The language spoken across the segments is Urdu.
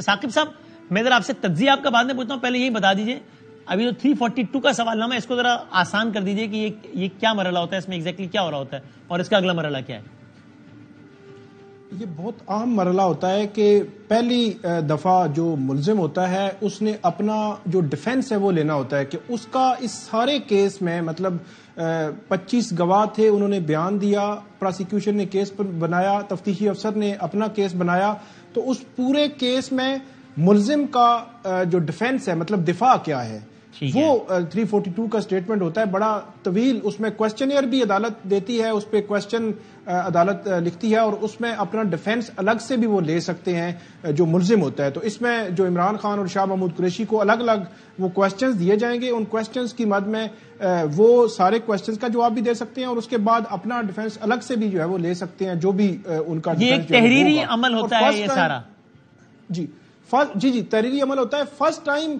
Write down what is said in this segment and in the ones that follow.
ثاقب صاحب میں ذرا آپ سے تجزیہ آپ کا بعد میں پوچھتا ہوں، پہلے یہی بتا دیجئے ابھی جو 342 کا سوال نامہ ہے اس کو ذرا آسان کر دیجئے کہ یہ کیا مرحلہ ہوتا ہے، اس میں ایگزیکٹلی کیا ہو رہا ہوتا ہے اور اس کا اگلا مرحلہ کیا ہے؟ یہ بہت اہم مرحلہ ہوتا ہے کہ پہلی دفعہ جو ملزم ہوتا ہے اس نے اپنا جو ڈیفنس ہے وہ لینا ہوتا ہے کہ اس کا اس سارے کیس میں مطلب 25 گواہ تھے، انہوں نے بیان دیا، پراسیکیوشن نے کیس بنایا، تفتیشی افسر نے اپنا کیس بنایا، تو اس پورے کیس میں ملزم کا جو ڈیفنس ہے مطلب دفاع کیا ہے وہ 342 کا سٹیٹمنٹ ہوتا ہے، بڑا طویل، اس میں کوسچنئر بھی عدالت دیتی ہے، اس پہ کوسچن عدالت لکھتی ہے اور اس میں اپنا ڈیفنس الگ سے بھی وہ لے سکتے ہیں جو ملزم ہوتا ہے۔ تو اس میں جو عمران خان اور شاہ محمود قریشی کو الگ الگ وہ کوسچنز دیے جائیں گے، ان کوسچنز کی مد میں وہ سارے کوسچنز کا جواب بھی دے سکتے ہیں اور اس کے بعد اپنا ڈیفنس الگ سے بھی جو ہے وہ لے سکتے ہیں، جو بھی ان کا یہ ایک تحریری عمل ہوتا ہے یہ سارا؟ جی تحریری عمل ہوتا ہے۔ فرسٹ ٹائم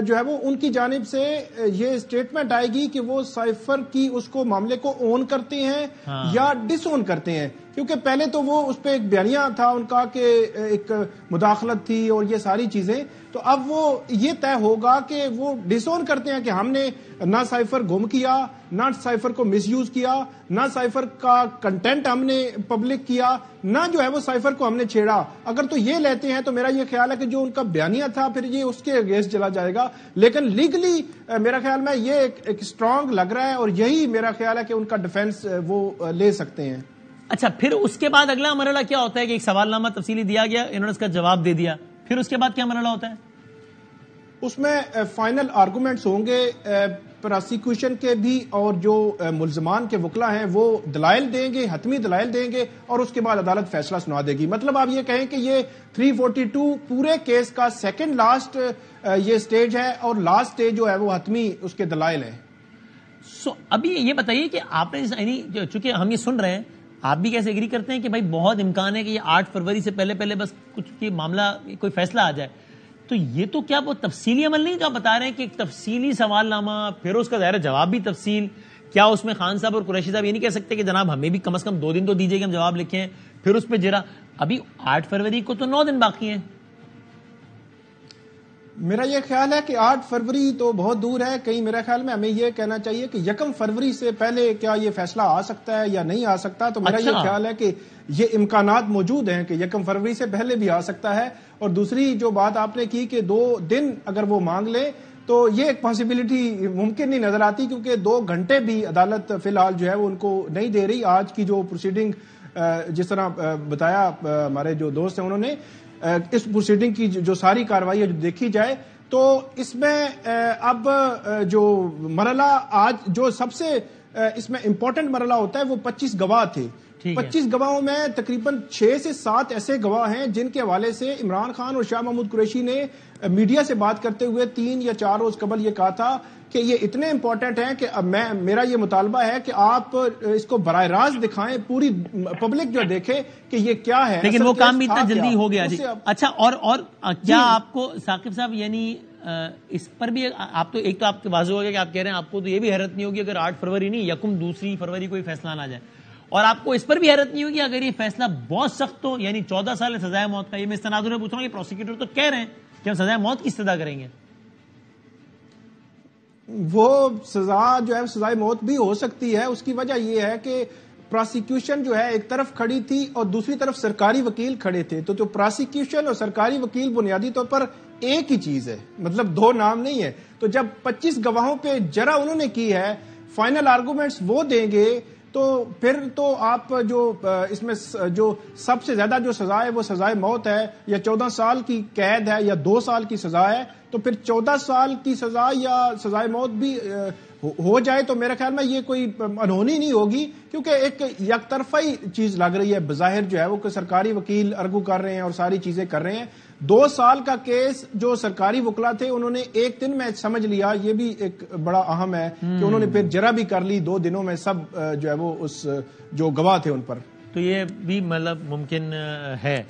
جو ہے وہ ان کی جانب سے یہ سٹیٹمنٹ آئے گی کہ وہ سائفر کی اس کو معاملے کو اون کرتے ہیں یا ڈس اون کرتے ہیں، کیونکہ پہلے تو وہ اس پہ ایک بیانیہ تھا ان کا کہ ایک مداخلت تھی اور یہ ساری چیزیں، تو اب وہ یہ طے ہوگا کہ وہ ڈس اون کرتے ہیں کہ ہم نے نہ سائفر گم کیا، نہ سائفر کو مس یوز کیا، نہ سائفر کا کنٹینٹ ہم نے پبلک کیا، نہ جو ہے وہ سائفر کو ہم نے چھیڑا۔ اگر تو یہ لیتے ہیں تو میرا یہ خیال ہے کہ جو ان کا بیانیہ تھا پھر یہ اس کے اگینسٹ چلا جائے گا، لیکن لیگلی میرا خیال میں یہ ایک اسٹرانگ لگ رہا ہے اور یہی میرا خیال ہے کہ ان کا ڈیفنس وہ لے سکتے ہیں۔ اچھا، پھر اس کے بعد اگلا مرحلہ کیا ہوتا ہے کہ ایک سوال نامہ تفصیلی دیا گیا، انہوں نے اس کا جواب دے دیا، پھر اس کے بعد کیا مرحلہ ہوتا ہے؟ اس میں فائنل آرگومنٹس ہوں گے پراسیکیوشن کے بھی، اور جو ملزمان کے وکلا ہیں وہ دلائل دیں گے، حتمی دلائل دیں گے اور اس کے بعد عدالت فیصلہ سنا دے گی۔ مطلب آپ یہ کہیں کہ یہ 342 پورے کیس کا سیکنڈ لاسٹ یہ سٹیج ہے اور لاسٹ سٹیج جو ہے وہ حتمی اس کے دلائل ہے۔ ابھی یہ بتائیے کہ آپ نے چونکہ ہم یہ سن رہے ہیں، آپ بھی کیسے ایگری کرتے ہیں کہ بھائی بہت امکان ہے کہ یہ 8 فروری سے پہلے بس کچھ یہ معاملہ کوئی فیصلہ آ جائے، تو یہ تو کیا وہ تفصیلی عمل نہیں جو آپ بتا رہے ہیں کہ ایک تفصیلی سوال نامہ، پھر اس کا ظاہر جواب بھی تفصیل، کیا اس میں خان صاحب اور قریشی صاحب یہ نہیں کہہ سکتے کہ جناب ہمیں بھی کم از کم 2 دن تو دیجیے کہ ہم جواب لکھیں، پھر اس پہ جرا؟ ابھی 8 فروری کو تو 9 دن باقی ہیں۔ میرا یہ خیال ہے کہ 8 فروری تو بہت دور ہے، کہیں میرا خیال میں ہمیں یہ کہنا چاہیے کہ 1 فروری سے پہلے کیا یہ فیصلہ آ سکتا ہے یا نہیں آ سکتا، تو میرا یہ خیال ہے کہ یہ امکانات موجود ہیں کہ 1 فروری سے پہلے بھی آ سکتا ہے۔ اور دوسری جو بات آپ نے کی کہ 2 دن اگر وہ مانگ لیں تو یہ ایک پاسبلٹی ممکن نہیں نظر آتی، کیونکہ 2 گھنٹے بھی عدالت فی الحال جو ہے وہ ان کو نہیں دے رہی۔ آج کی جو پروسیڈنگ جس طرح بتایا ہمارے جو دوست ہیں انہوں نے، اس پروسیڈنگ کی جو ساری کارروائی جو دیکھی جائے تو اس میں اب جو مرحلہ آج جو سب سے اس میں امپورٹنٹ مرحلہ ہوتا ہے وہ 25 گواہ تھے۔ 25 گواہوں میں تقریباً 6 سے 7 ایسے گواہ ہیں جن کے حوالے سے عمران خان اور شاہ محمود قریشی نے میڈیا سے بات کرتے ہوئے 3 یا 4 روز قبل یہ کہا تھا کہ یہ اتنے امپورٹنٹ ہیں کہ میرا یہ مطالبہ ہے کہ آپ اس کو براہ راست دکھائیں، پوری پبلک جو دیکھے کہ یہ کیا ہے، لیکن وہ کام بھی اتنا جلدی ہو گیا۔ اچھا، اور کیا آپ کو ثاقب صاحب یعنی اس پر بھی آپ تو ایک تو آپ کے واضح ہو گیا کہ آپ کہہ رہے ہیں آپ کو تو یہ بھی حیرت نہیں ہوگی اگر 8 فروری نہیں 2 فروری کوئی فیصلہ نہ جائے، اور آپ کو اس پر بھی حیرت نہیں ہوگی اگر یہ فیصلہ بہت سخت ہو، یعنی 14 سال سزائے موت کا؟ یہ میں اس تناظر میں پوچھ رہا ہوں کہ پروسیکیوٹر تو کہہ رہے ہیں کہ ہم سزائے موت کی استدعا کریں گے۔ وہ سزا جو ہے سزائے موت بھی ہو سکتی ہے، اس کی وجہ یہ ہے کہ پراسیکیوشن جو ہے ایک طرف کھڑی تھی اور دوسری طرف سرکاری وکیل کھڑے تھے، تو جو پراسیکیوشن اور سرکاری وکیل بنیادی طور پر ایک ہی چیز ہے، مطلب 2 نام نہیں ہے۔ تو جب 25 گواہوں پہ جرا انہوں نے کی ہے، فائنل آرگومنٹس وہ دیں گے، تو پھر تو آپ جو اس میں جو سب سے زیادہ جو سزا ہے وہ سزائے موت ہے، یا 14 سال کی قید ہے یا 2 سال کی سزا ہے، تو پھر 14 سال کی سزا یا سزائے موت بھی ہو جائے تو میرے خیال میں یہ کوئی انہونی نہیں ہوگی، کیونکہ ایک یک طرفی چیز لگ رہی ہے بظاہر جو ہے وہ کہ سرکاری وکیل ارگو کر رہے ہیں اور ساری چیزیں کر رہے ہیں۔ 2 سال کا کیس جو سرکاری وکلا تھے انہوں نے 1 دن میں سمجھ لیا، یہ بھی ایک بڑا اہم ہے کہ انہوں نے پھر جرا بھی کر لی 2 دنوں میں سب جو ہے وہ اس جو گواہ تھے ان پر، تو یہ بھی مطلب ممکن ہے۔